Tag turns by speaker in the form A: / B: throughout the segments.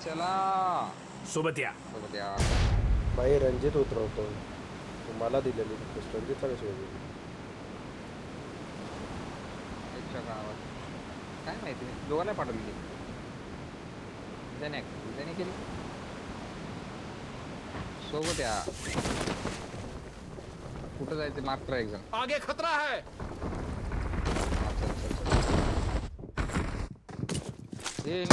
A: चला
B: सोबत या.
C: भाई रणजित उतरवतो. तुम्हाला दिलेली रिक्वेस्ट रणजितला कशी होती?
A: गावात काय माहिती दोघांना पाठवली त्याने केली सोबत या. कुठं जायचं मार्क करा एक जण.
B: आगे खतरा है.
A: हे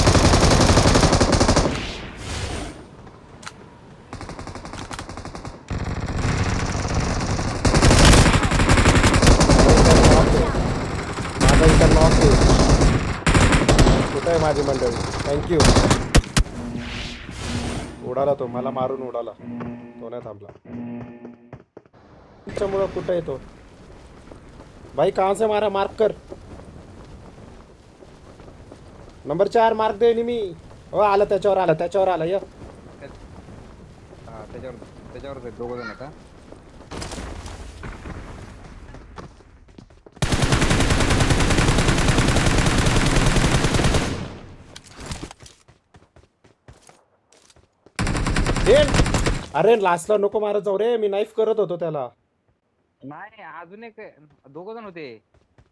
C: माझा इथं लॉक आहे. कुठं आहे माझी मंडळी? थँक्यू. उडाला तो, मला मारून उडाला. तो नाही थांबला. त्याच्यामुळं कुठं आहे तो? भाई कहाँ से मारा? मार्क कर. नंबर 4 मार्क दे मी. हो आला त्याच्यावर आला य.
A: त्याच्यावर दोघ जण का?
C: अरे लास्टला नको मारत जाऊ रे. मी नाईफ करत होतो त्याला.
A: नाही अजून एक दोघ जण होते.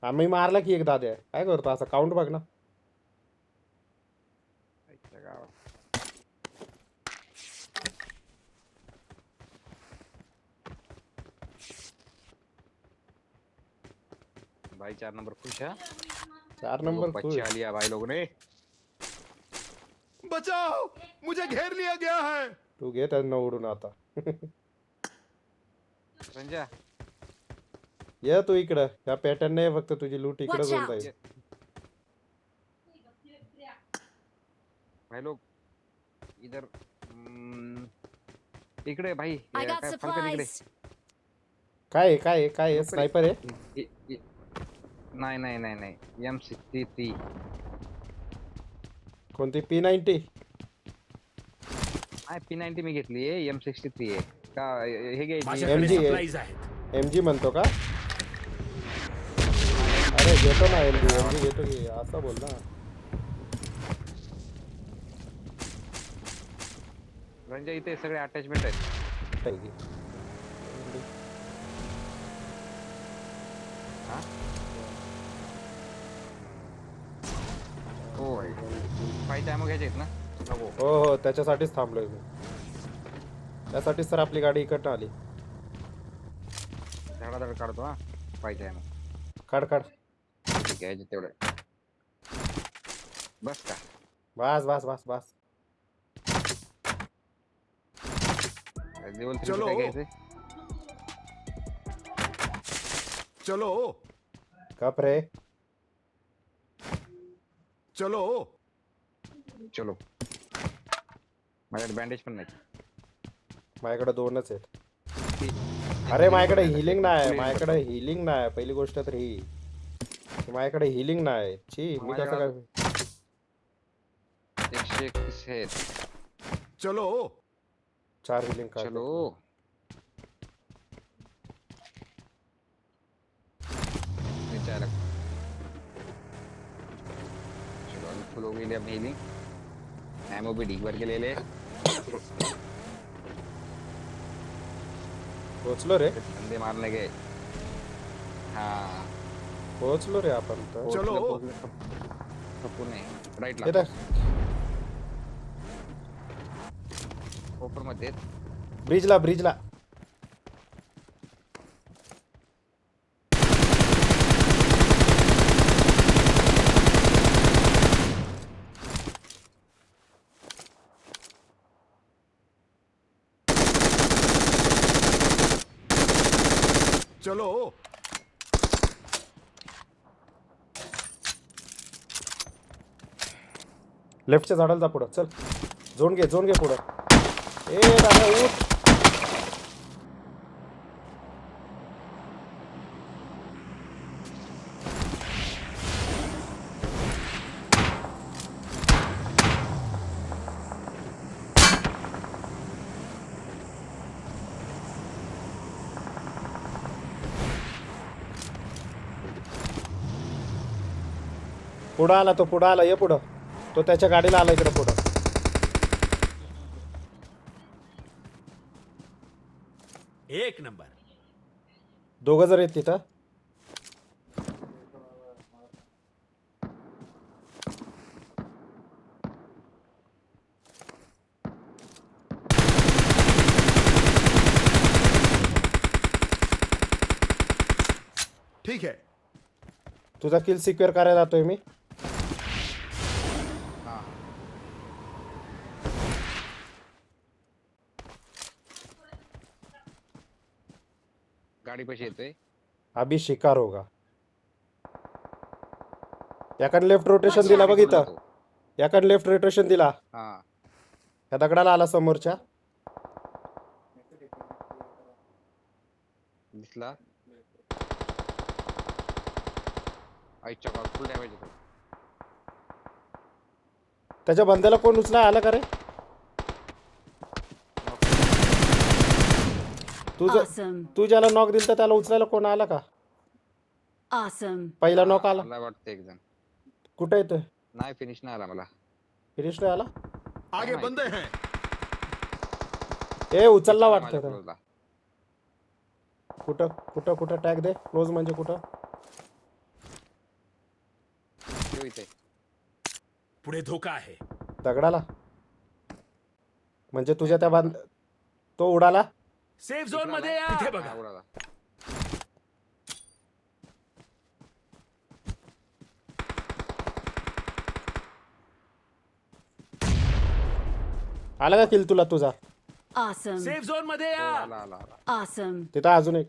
C: आम्ही मारला की एक दाद्या. काय करतो असं? काउंट बघ ना.
A: भाई 4 नंबर खुश है.
C: 4 नंबर खुश.
A: बच्चा लिया भाई लोगों ने.
B: बचाओ, मुझे घेर लिया गया है.
C: तू घे त्यांना उडून आता.
A: रंजा
C: ये तू इकडं. या पॅटर्न नाही फक्त तुझी लूट इकडे
D: Watch
C: जाऊन
D: out.
C: जाईल.
A: भाई लोग इधर इकडे भाई
D: I got
A: काय फाल्कन इकडे.
D: supplies.
C: काय स्नायपर आहे?
A: नाही M63.
C: कोणती P90?
A: नाही P90 मी घेतली आहे. M63 आहे का हे घ्यायची.
B: माझ्याकडे
C: MG आहे.
B: supplies आहेत.
C: MG म्हणतो का? अरे घेतो ना MG घेतो की असं बोल ना.
A: रंजा इथे सगळे अटॅचमेंट आहेत.
C: काय की?
A: हा हो फाईट टाइम घ्यायचे आहेत ना. नको
C: हो त्याच्यासाठीच थांबलोय मी. त्यासाठीच तर आपली गाडी इकडनं आली.
A: धडाधड काढतो हा फाईट टाइम.
C: काढ
A: ठीक आहे तेवढं बस का.
C: बस.
A: लेवल 3
B: चलो.
A: काय घ्यायचंय.
B: चलो
C: कप रे.
B: चलो.
A: चलो माझ्याकडे बँडेज पण नाही.
C: माझ्याकडे 2च आहेत. अरे माझ्याकडे हिलिंग नाही. पहिली गोष्ट तर ही. माझ्याकडे हिलिंग नाही. छी मी कसं काय
A: 131 आहेत.
B: चलो
C: 4 हिलिंग काढ.
A: चलो विचार चलो फुल हो गई अपनी हीलिंग. एमओ भी ठीक भर के ले ले.
C: पोहोचलो रे.
A: बंदे मारने गए. हाँ
C: पोहोचलो रे आपण तर.
B: चलो.
A: पुणे राईट
C: हे
A: ला
C: तर
A: कोपर मध्ये.
C: ब्रिजला.
B: चलो
C: लेफ्टच्या झाडाला जा पुढं. चल झोन घे पुढं. ए दादा उठ. पुढं आला. ये पुढं. तो त्याच्या गाडीला आला इकडे पुढं.
D: एक नंबर.
C: दोघं जर आहेत तिथं.
B: ठीक है.
C: तुझा किल सिक्युअर करायला जातोय मी.
A: हा गाडी पैसे येतोय.
C: अभी शिकार होगा. याकडे लेफ्ट रोटेशन दिला बघ इथं.
A: तो.
C: याकडे लेफ्ट रोटेशन दिला.
A: हा
C: या दगडाला आला समोरच्या.
A: दिसला. आईच्या गावात फुल डॅमेज होतो.
C: त्याच्या बंद्याला कोण उचला आला का रे?
E: Awesome.
C: तू ज्याला नॉक दिल तर त्याला उचलायला कोण आला का?
E: Awesome.
C: पहिला नॉक आला.
A: मला वाटतं एक जण
C: कुठे येतोय?
A: नाही फिनिश नाही आला मला.
C: फिनिश नाही आला.
B: आगे बंदे हैं.
C: ए उचलला
A: माझ्या
C: वाटतं.
A: close ला.
C: कुठं कुठं कुठं टॅग दे. क्लोज म्हणजे कुठं?
A: तो इथे.
D: पुढे धोका आहे.
C: दगडाला. म्हणजे तुझ्या त्या बांध तो उडाला.
D: सेफ झोन मध्ये या. तिथे बघा.
A: हा, उडाला.
C: आला का किल तुला तुझा?
E: Awesome.
D: सेफ झोन मध्ये
A: हो,
D: या.
A: आला आला आला.
E: Awesome.
C: तिथं अजून एक.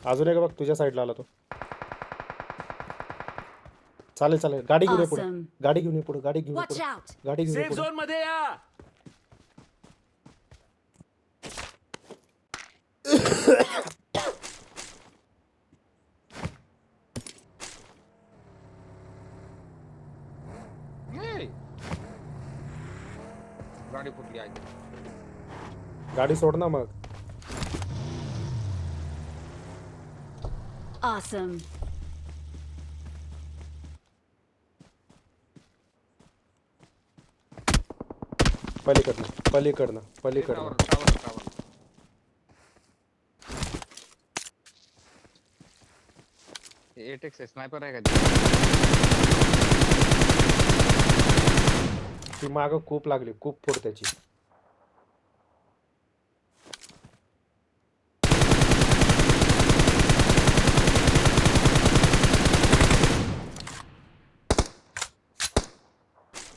C: अजून एक बघ तुझ्या साईडला आला तो. चालेल चालेल. गाडी घेऊन ये पुढे.
E: Awesome.
C: गाडी घेऊन ये पुढे. गाडी घेऊन ये
E: Watch
C: पुढे.
E: out.
C: गाडी घेऊन ये
D: सेफ
C: पुढे.
D: झोन मध्ये या.
A: ए! गाडी फुटली आहे.
C: गाडी सोड ना मग.
E: Awesome.
C: पलीकडनं पलीकडनं पलीकडनं.
A: Tower tower tower. एटेक्स स्नायपर आहे का?
C: ती माग खूप लागली. खूप फोड त्याची.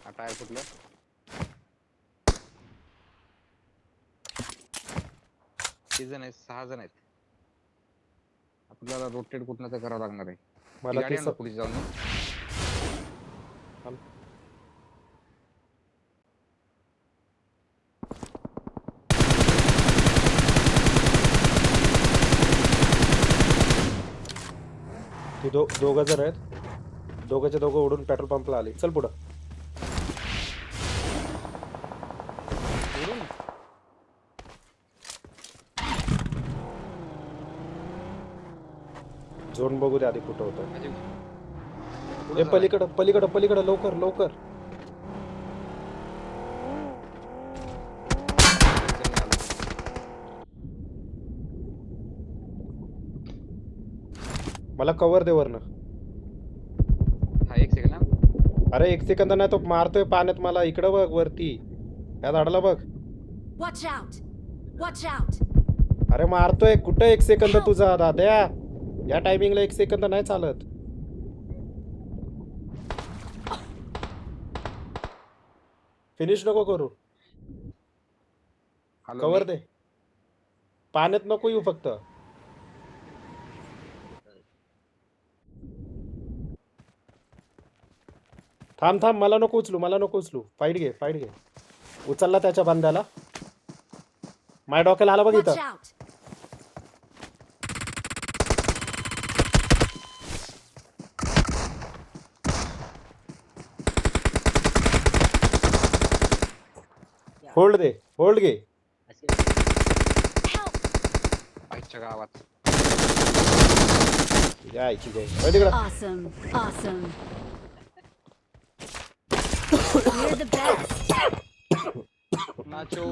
A: हा टायर फुटलं. किती जण आहेत? 6 जण आहेत. आपल्याला रोटेट कुठनं तर करावं लागणार आहे.
C: मला
A: गाडी
C: ती
A: आणलं पुढे जाऊन.
C: ती दोघं जण आहेत. दोघंचे दोघं उडून पेट्रोल पंपला आले. चल पुढं. झोन बघू दे आधी कुठं होतं.
A: म्हणजे
C: ए
A: पुढं
C: पलीकडं पलीकडं पलीकडं लवकर लवकर. मला कव्हर दे वरनं.
A: हा एक सेकंड ना.
C: अरे एक सेकंद नाही तो मारतोय पाण्यात मला. इकडं बघ वरती. या झाडाला बघ.
E: Watch out. Watch out.
C: अरे मारतोय. कुठं एक सेकंद तुझा दाद्या? या टायमिंगला एक सेकंद नाही चालत. फिनिश नको करू.
A: हॅलो
C: कव्हर दे. पाण्यात नको येऊ फक्त. थांब थांब. मला नको उचलू. मला नको उचलू. फाईट घे फाईट घे. उचलला त्याच्या बांध्याला. माझ्या डोक्याला आला बघ
E: Watch
C: इथं.
E: out.
C: होल्ड दे. होल्ड घे.
E: Help.
A: आईच्या गावात.
C: यायची काय तिकडं.
E: Awesome. Awesome. You're the best.
A: Nacho.